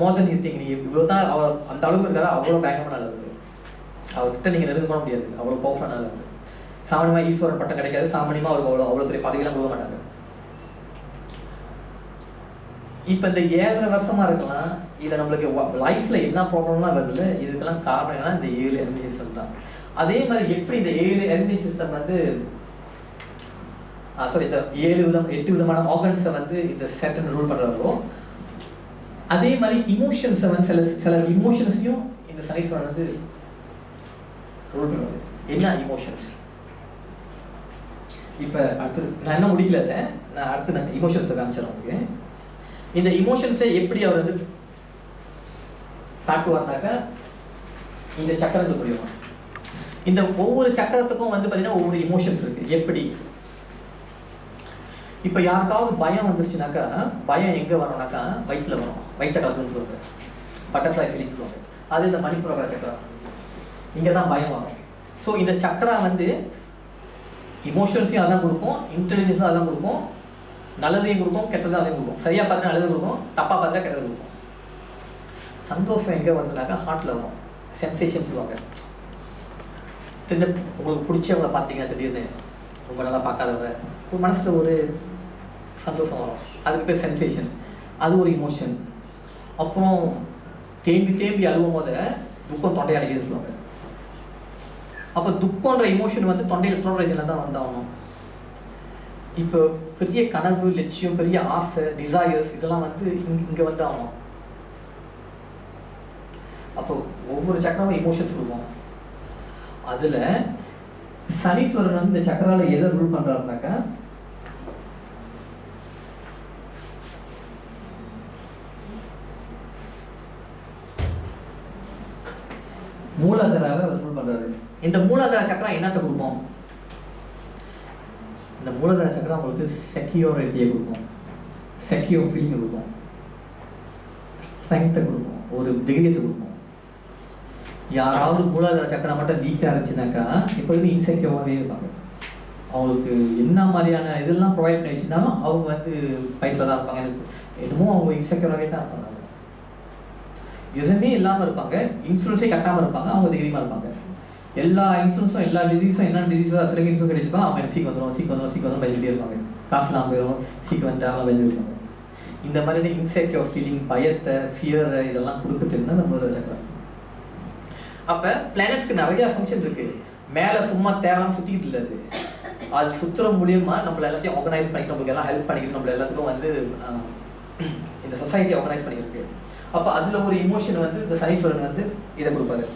More then you think. நீங்கள் இவ்வளோ தான் அவ்வளோ அந்த அளவுக்கு இருக்காது, அவ்வளோ பயங்கரமாக நல்லது. அவர்கிட்ட நீங்கள் நெருங்க பண்ண முடியாது, அவ்வளோ பவர்ஃபுல்லாக நல்லது. சாமானியமாக ஈஸ்வரன் பட்டம் கிடைக்காது, சாமானியமாக அவருக்கு அவ்வளோ பெரிய பதவியெல்லாம் கொடுக்க மாட்டாங்க. இப்போ இந்த 7.5 வருஷமாக இருக்கலாம், இல்லை நம்மளுக்கு லைஃப்பில் என்ன ப்ராப்ளம்லாம் வருது, இதுக்கெல்லாம் காரணம் என்னன்னா இந்த 7 எலிமினி சிஸ்டம் தான். அதே மாதிரி எப்படி இந்த 7 எலிமினி சிஸ்டம் வந்து இந்த 8 விதமான ஆர்கன்ஸை வந்து இந்த செட்டன் ரூல் பண்ணுறாரோ, அதே மாதிரி இமோஷன்ஸை வந்து சில இமோஷன்ஸையும் இந்த சனீஸ்வரன் வந்து ரூல் பண்ணுவார். என்ன இமோஷன்ஸ்? இப்போ அடுத்து நான் என்ன முடிக்கல, நான் அடுத்து நான் இமோஷன்ஸை காமிச்சிடறேன் உங்களுக்கு. இந்த இமோஷன்ஸை எப்படி அவர் வந்து காட்டுவார்னாக்கா இந்த சக்கரங்கள் மூலியமா. இந்த ஒவ்வொரு சக்கரத்துக்கும் வந்து பார்த்தீங்கன்னா ஒவ்வொரு இமோஷன்ஸ் இருக்கு. எப்படி இப்போ யாருக்காவது பயம் வந்துருச்சுனாக்கா, பயம் எங்கே வரணும்னாக்கா வயிற்றில் வரும், வயிற்ற கலக்குன்னு சொல்லுவாங்க, பட்டர்ஃப்ளை ஃபீலிங் சொல்லுவாங்க. அது இந்த மணிப்புர சக்கரம், இங்கே தான் பயம் வரும். ஸோ இந்த சக்கரா வந்து இமோஷன்ஸையும் அதான் கொடுக்கும், இன்டெலிஜென்ஸும் அதான் கொடுக்கும், நல்லதையும் கொடுக்கும், கெட்டதும் அதையும் கொடுக்கும். சரியாக பார்த்தா நல்லது கொடுக்கும், தப்பாக பார்த்தா கெட்டது கொடுக்கும். சந்தோஷம் எங்கே வருதுனாக்கா ஹார்ட்டில் வரும், சென்சேஷன் சொல்லுவாங்க. உங்களுக்கு பிடிச்சவங்களை பார்த்தீங்கன்னா திடீர்னு ரொம்ப நல்லா பார்க்காதவங்க, ஒரு மனசில் ஒரு சந்தோஷம் வரும், அதுக்கு பேர் சென்சேஷன், அது ஒரு இமோஷன். அப்புறம் தேம்பி அழுவும் போது துக்கம் தொண்டை அடைக்கிறது சொல்லுவாங்க. அப்போ துக்கம்ன்ற இமோஷன் வந்து தொண்டையில் தோன்றதில் தான் வந்தாகணும். இப்போ பெரிய கனவு, லட்சியம், பெரிய ஆசை, டிசையர்ஸ் இதெல்லாம் வந்து இங்கே வந்து ஆகணும். அப்போ ஒவ்வொரு சக்கரமும் இமோஷன்ஸ் இருக்கும். அதில் சனீஸ்வரன் வந்து இந்த சக்கரால எதை ரூல் பண்ணுறாருனாக்கா, மூலாதாராவை ரூல் பண்ணுறாரு. இந்த மூலாதார சக்கரம் என்னத்தை கொடுக்கும்? இந்த மூலாதார சக்கரம் உங்களுக்கு செக்யூரிட்டியை கொடுக்கும், செக்யூர் ஃபீலிங் கொடுக்கும், ஸ்ட்ரென்த்தை கொடுக்கும், ஒரு தைரியத்தை கொடுக்கும். யாராவது மூலாதார சக்கரம் மட்டும் வீக்காக இருந்துச்சுனாக்கா எப்போதுமே இன்செக்யூராகவே இருப்பாங்க. அவங்களுக்கு என்ன மாதிரியான இதெல்லாம் ப்ரொவைட் பண்ணி வச்சுருந்தாலும் அவங்க வந்து பைப்பில் தான் இருப்பாங்க. எனக்கு என்னமோ அவங்க இன்செக்யூராகவே தான் இருப்பாங்க. எதுவுமே இல்லாமல் இருப்பாங்க, இன்சூரன்ஸே கட்டாமல் இருப்பாங்க, அவங்க தைரியமாக இருப்பாங்க. எல்லா இன்சூரன்ஸும் எல்லா டிசீஸும் என்ன டிசீஸோ அத்தனை இன்சூரன்ஸ் கிடைச்சிருப்பாங்க. அவங்க சீக்கு வந்துடும் பயந்துகிட்டே இருப்பாங்க, காசு இல்லாமல் போயிடும், சீக்கு வந்துட்டு அவங்க பயந்துருப்பாங்க. இந்த மாதிரி இன்செக்யூர் ஃபீலிங், பயத்தை, ஃபியரை இதெல்லாம் கொடுக்குறதுன்னா நம்ம மூலாதார சக்கரம். அப்போ பிளானட்ஸ்க்கு நிறைய ஃபங்க்ஷன் இருக்குது. மேலே சும்மா தேவையான சுற்றிக்கிட்டு இல்லை, அது சுற்றுற மூலியமாக நம்மள எல்லாத்தையும் ஆர்கனைஸ் பண்ணிட்டு நம்மளுக்கு எல்லாம் ஹெல்ப் பண்ணிக்கிட்டு நம்மள எல்லாத்துக்கும் வந்து இந்த சொசைட்டி ஆர்கனைஸ் பண்ணியிருக்கு. அப்போ அதில் ஒரு இமோஷன் வந்து இந்த சனீஸ்வரன் வந்து இதை கொடுப்பாரு.